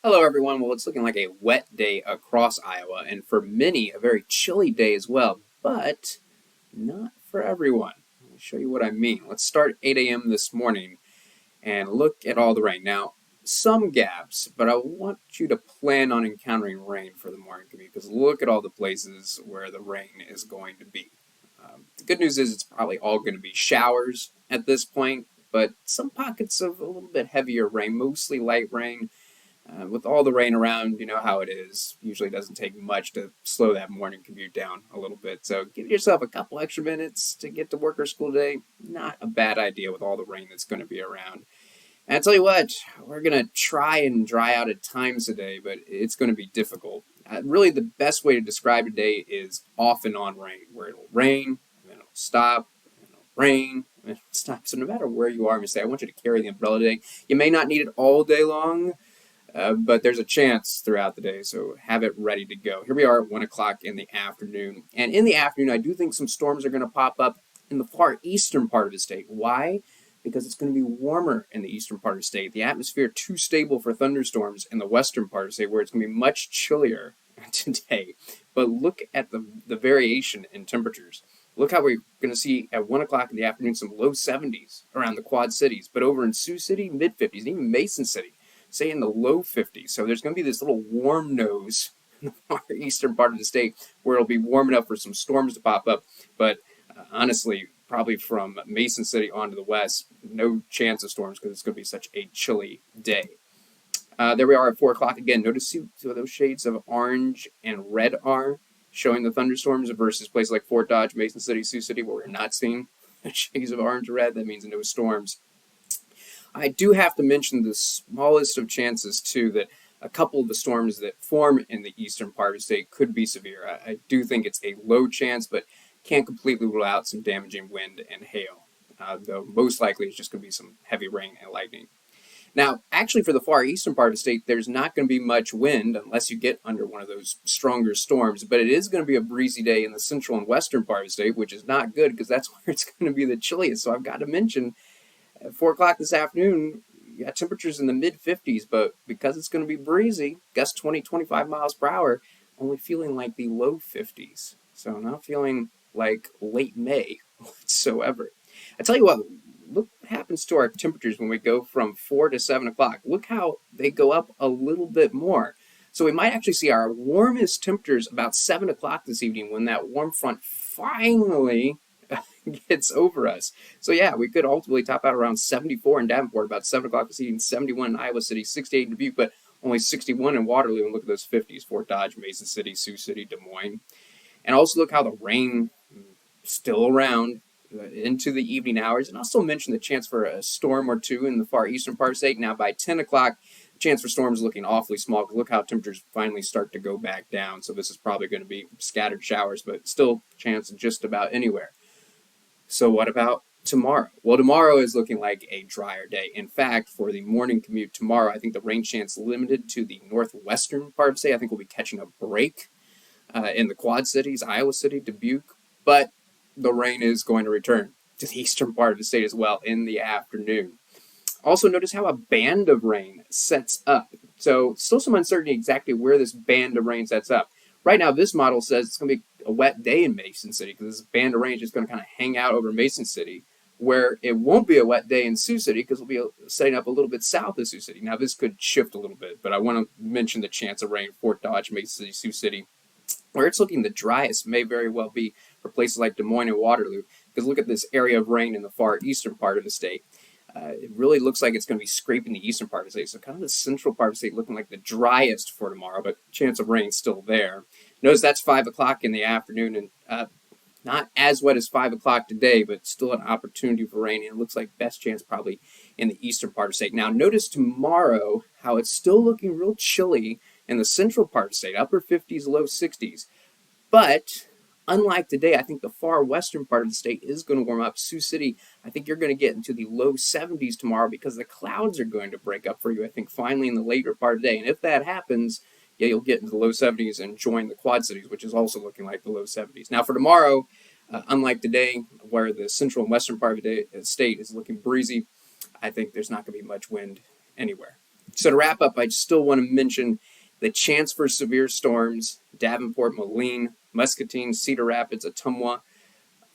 Hello, everyone. Well, it's looking like a wet day across Iowa, and for many, a very chilly day as well, but not for everyone. I'll show you what I mean. Let's start 8 a.m. this morning and look at all the rain. Now, some gaps, but I want you to plan on encountering rain for the morning commute because look at all the places where the rain is going to be. The good news is it's probably all going to be showers at this point, but some pockets of a little bit heavier rain, mostly light rain. With all the rain around, you know how it is. Usually doesn't take much to slow that morning commute down a little bit. So give yourself a couple extra minutes to get to work or school today. Not a bad idea with all the rain that's going to be around. And I tell you what, we're going to try and dry out at times today, but it's going to be difficult. Really, the best way to describe today is off and on rain, where it'll rain, and then it'll stop, and it'll rain, and it'll stop. So no matter where you are, I'm going to say, I want you to carry the umbrella today. You may not need it all day long, but there's a chance throughout the day, so have it ready to go. Here we are at 1 o'clock in the afternoon. And in the afternoon, I do think some storms are going to pop up in the far eastern part of the state. Why? Because it's going to be warmer in the eastern part of the state. The atmosphere too stable for thunderstorms in the western part of the state, where it's going to be much chillier today. But look at the variation in temperatures. Look how we're going to see at 1 o'clock in the afternoon some low 70s around the Quad Cities. But over in Sioux City, mid 50s, and even Mason City, say in the low 50s. So there's going to be this little warm nose in the far eastern part of the state where it'll be warm enough for some storms to pop up. But honestly, probably from Mason City on to the west, no chance of storms because it's going to be such a chilly day. There we are at 4 o'clock again. Notice two of those shades of orange and red are showing the thunderstorms versus places like Fort Dodge, Mason City, Sioux City, where we're not seeing shades of orange or red. That means no storms. I do have to mention the smallest of chances, too, that a couple of the storms that form in the eastern part of the state could be severe. I do think it's a low chance, but can't completely rule out some damaging wind and hail, though most likely it's just going to be some heavy rain and lightning. Now, actually, for the far eastern part of the state, there's not going to be much wind unless you get under one of those stronger storms, but it is going to be a breezy day in the central and western part of the state, which is not good because that's where it's going to be the chilliest. So I've got to mention at 4 o'clock this afternoon, you got temperatures in the mid 50s, but because it's going to be breezy, gust 20, 25 miles per hour, only feeling like the low 50s. So not feeling like late May whatsoever. I tell you what, look what happens to our temperatures when we go from 4 to 7 o'clock. Look how they go up a little bit more. So we might actually see our warmest temperatures about 7 o'clock this evening when that warm front finally gets over us. So yeah, we could ultimately top out around 74 in Davenport, about 7 o'clock this evening, 71 in Iowa City, 68 in Dubuque, but only 61 in Waterloo. And look at those 50s, Fort Dodge, Mason City, Sioux City, Des Moines. And also look how the rain still around into the evening hours. And I'll still mention the chance for a storm or two in the far eastern part of the state. Now by 10 o'clock, chance for storms looking awfully small because look how temperatures finally start to go back down. So this is probably going to be scattered showers, but still chance just about anywhere. So what about tomorrow? Well, tomorrow is looking like a drier day. In fact, for the morning commute tomorrow, I think the rain chance limited to the northwestern part of the state. I think we'll be catching a break in the Quad Cities, Iowa City, Dubuque, but the rain is going to return to the eastern part of the state as well in the afternoon. Also, notice how a band of rain sets up. So still some uncertainty exactly where this band of rain sets up. Right now, this model says it's going to be a wet day in Mason City because this band of rain is just going to kind of hang out over Mason City, where it won't be a wet day in Sioux City because we'll be setting up a little bit south of Sioux City. Now, this could shift a little bit, but I want to mention the chance of rain, Fort Dodge, Mason City, Sioux City. Where it's looking the driest may very well be for places like Des Moines and Waterloo, because look at this area of rain in the far eastern part of the state. It really looks like it's going to be scraping the eastern part of the state, so kind of the central part of the state looking like the driest for tomorrow, but chance of rain still there. Notice that's 5 o'clock in the afternoon, and not as wet as 5 o'clock today, but still an opportunity for rain, and it looks like best chance probably in the eastern part of the state. Now, notice tomorrow how it's still looking real chilly in the central part of the state, upper 50s, low 60s, but unlike today, I think the far western part of the state is going to warm up. Sioux City, I think you're going to get into the low 70s tomorrow because the clouds are going to break up for you, I think, finally in the later part of the day. And if that happens, yeah, you'll get into the low 70s and join the Quad Cities, which is also looking like the low 70s. Now for tomorrow, unlike today, where the central and western part of the state is looking breezy, I think there's not going to be much wind anywhere. So to wrap up, I still want to mention the chance for severe storms, Davenport, Moline, Muscatine, Cedar Rapids, Ottumwa,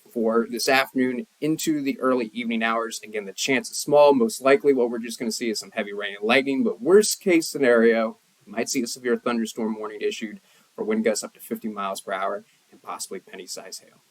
for this afternoon into the early evening hours. Again, the chance is small. Most likely what we're just going to see is some heavy rain and lightning, but worst case scenario, we might see a severe thunderstorm warning issued for wind gusts up to 50 miles per hour and possibly penny-sized hail.